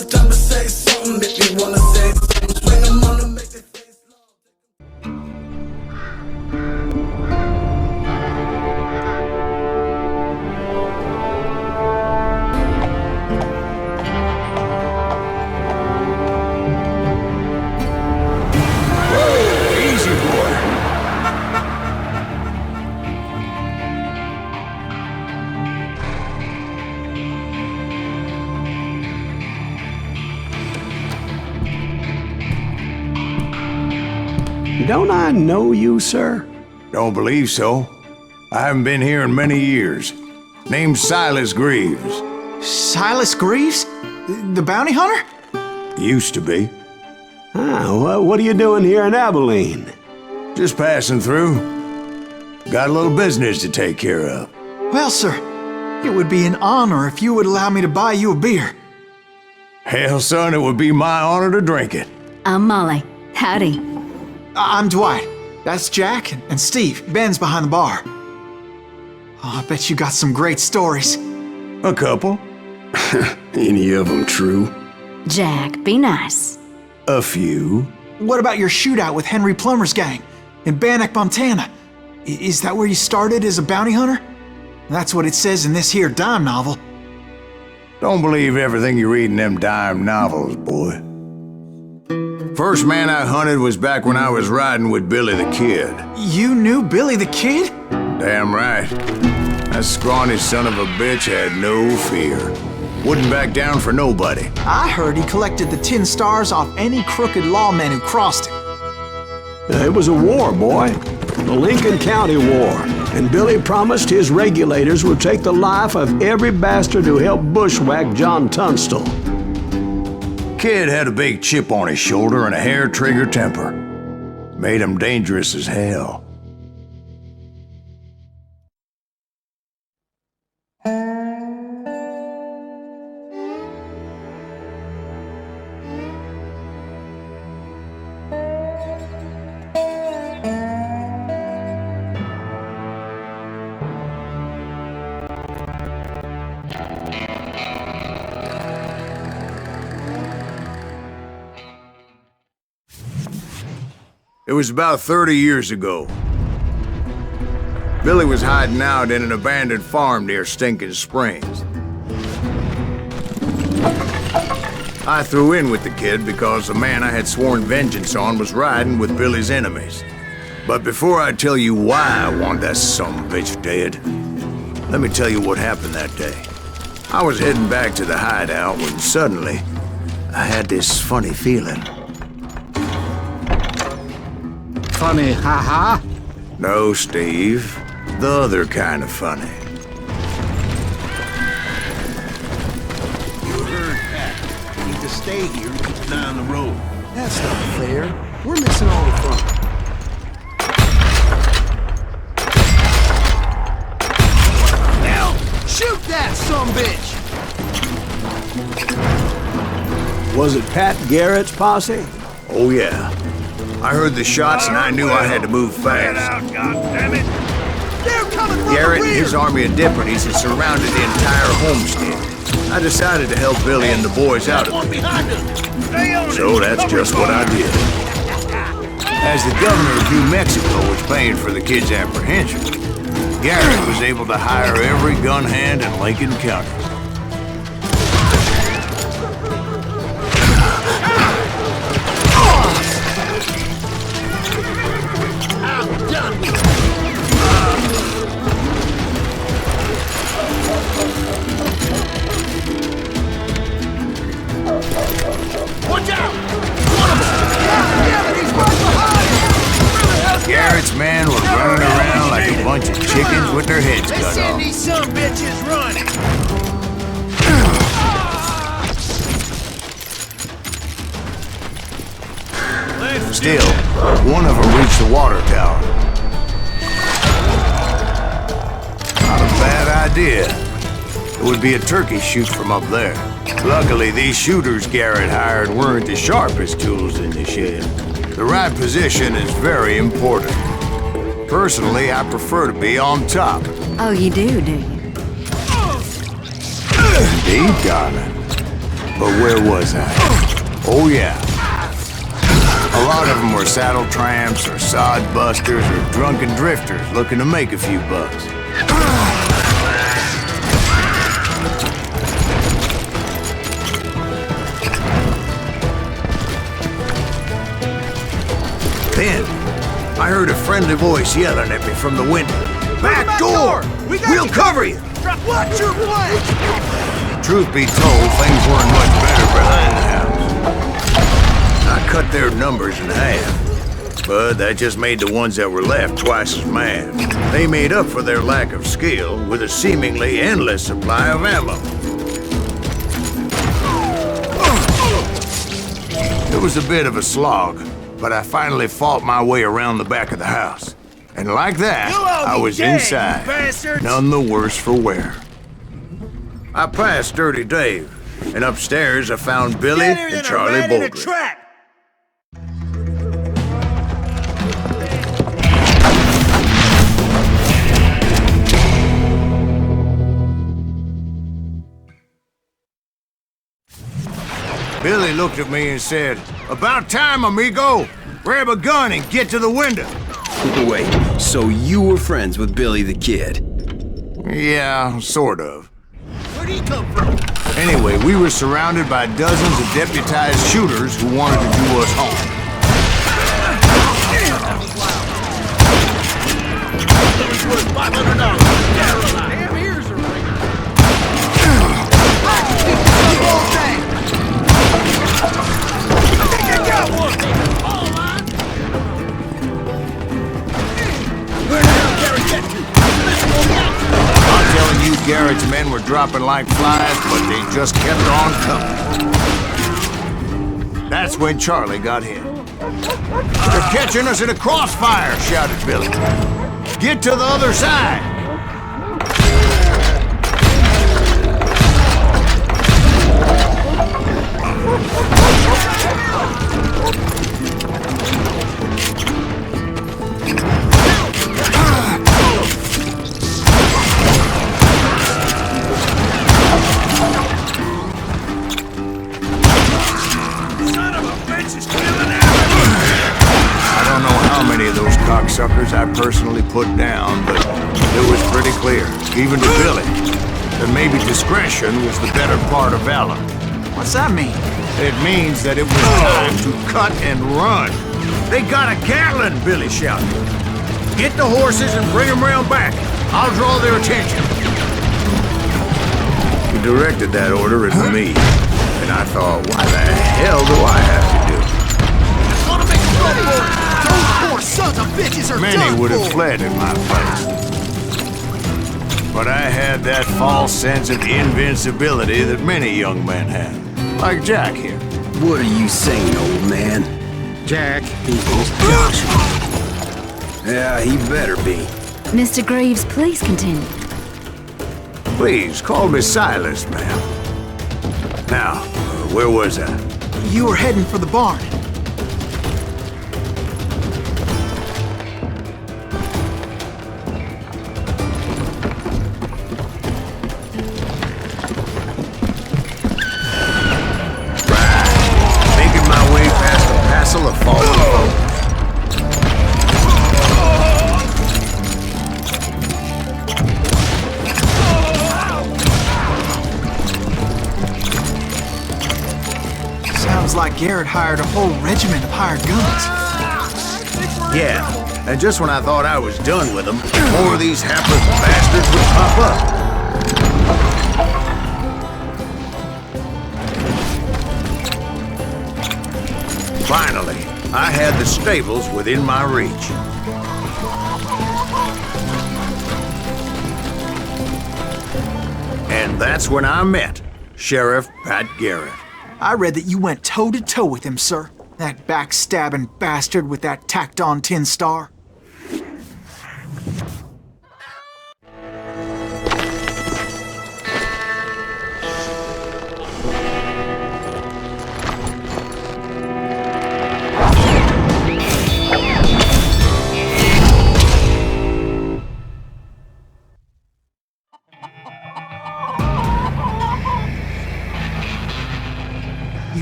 the time to say something. If you wanna say something, swing 'em on and make their face long. Easy, boy. Don't I know you, sir? Don't believe so. I haven't been here in many years. Name's Silas Greaves. Silas Greaves? The bounty hunter? Used to be. Well, what are you doing here in Abilene? Just passing through. Got a little business to take care of. Well, sir, it would be an honor if you would allow me to buy you a beer. Hell, son, it would be my honor to drink it. I'm Molly. Howdy. I'm Dwight. That's Jack and Steve. Ben's behind the bar. Oh, I bet you got some great stories. A couple. Any of them true? Jack, be nice. A few. What about your shootout with Henry Plummer's gang in Bannock, Montana? Is that where you started as a bounty hunter? That's what it says in this here dime novel. Don't believe everything you read in them dime novels, boy. First man I hunted was back when I was riding with Billy the Kid. You knew Billy the Kid? Damn right. That scrawny son of a bitch had no fear. Wouldn't back down for nobody. I heard he collected the 10 stars off any crooked lawman who crossed him. It was a war, boy. The Lincoln County War. And Billy promised his regulators would take the life of every bastard who helped bushwhack John Tunstall. Kid had a big chip on his shoulder and a hair-trigger temper. Made him dangerous as hell. It was about 30 years ago. Billy was hiding out in an abandoned farm near Stinking Springs. I threw in with the kid because the man I had sworn vengeance on was riding with Billy's enemies. But before I tell you why I want that sumbitch dead, let me tell you what happened that day. I was heading back to the hideout when suddenly I had this funny feeling. Funny, haha? No, Steve. The other kind of funny. You heard that. You need to stay here and keep an eye on the road. That's not fair. We're missing all the fun. Now, shoot that sumbitch! Was it Pat Garrett's posse? Oh, yeah. I heard the shots and I knew I had to move fast. They're coming from Garrett the and rear! his army of deputies had surrounded the entire homestead. I decided to help Billy and the boys out of One it. behind us! Stay on it! So that's just what I did. As the governor of New Mexico was paying for the kid's apprehension, Garrett was able to hire every gun hand in Lincoln County. Watch out! One of them! Damn it, he's right behind! Garrett's men were running around like a bunch of chickens with their heads Let's cut send off. these sumbitches running! Still, one of them reached the water tower. Not a bad idea. It would be a turkey shoot from up there. Luckily, these shooters Garrett hired weren't the sharpest tools in the shed. The right position is very important. Personally, I prefer to be on top. Oh, you do you? Indeed, darling. But where was I? Oh yeah. A lot of them were saddle tramps or sod busters or drunken drifters looking to make a few bucks. Then, I heard a friendly voice yelling at me from the window. Back door! We'll cover you! Watch your flank! Truth be told, things weren't much better behind the house. I cut their numbers in half, but that just made the ones that were left twice as mad. They made up for their lack of skill with a seemingly endless supply of ammo. It was a bit of a slog, but I finally fought my way around the back of the house. And like that, I was inside, none the worse for wear. I passed Dirty Dave, and upstairs I found Billy and Charlie Baldwin. Billy looked at me and said, "About time, amigo! Grab a gun and get to the window!" Wait, so you were friends with Billy the Kid? Yeah, sort of. Where'd he come from? Anyway, we were surrounded by dozens of deputized shooters who wanted to do us harm. Damn ears are ringing. I think I got one! Where the hell Gary get to? I'm telling you, Garrett's men were dropping like flies, but they just kept on coming. That's when Charlie got hit. "They're catching us in a crossfire!" shouted Billy. "Get to the other side!" Cocksuckers I personally put down, but it was pretty clear, even to Billy, that maybe discretion was the better part of valor. What's that mean? It means that it was time to cut and run. "They got a Gatlin!" Billy shouted. "Get the horses and bring them round back. I'll draw their attention." He directed that order at me, and I thought, why the hell do I have to do it? Gonna make a run for it! Those poor sons of bitches are Many done would have for. fled in my place. But I had that false sense of invincibility that many young men have. Like Jack here. What are you saying, old man? Jack equals Joshua. Yeah, he better be. Mr. Greaves, please continue. Please, call me Silas, ma'am. Now, where was I? You were heading for the barn. Making my way past the passel of fallen folk. Sounds like Garrett hired a whole regiment of hired guns. Yeah, and just when I thought I was done with them, more of these hapless bastards would pop up. Finally, I had the stables within my reach. And that's when I met Sheriff Pat Garrett. I read that you went toe-to-toe with him, sir. That backstabbing bastard with that tacked-on tin star.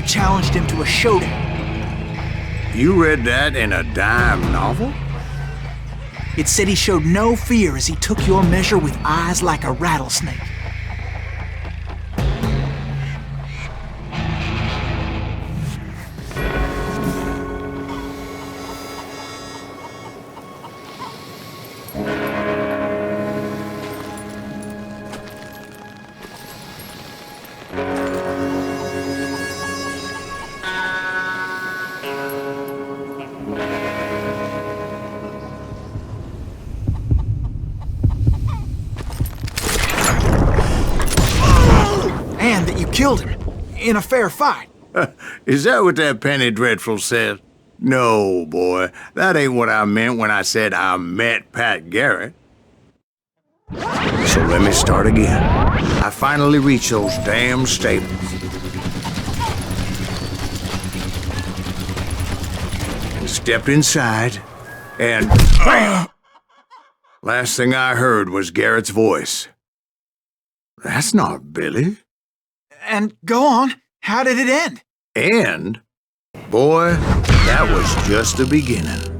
you challenged him to a showdown. You read that in a dime novel? It said he showed no fear as he took your measure with eyes like a rattlesnake. And that you killed him in a fair fight. Is that what that Penny Dreadful said? No, boy. That ain't what I meant when I said I met Pat Garrett. So let me start again. I finally reached those damn stables. And stepped inside, and... Last thing I heard was Garrett's voice. That's not Billy. And go on, how did it end? And, boy, that was just the beginning.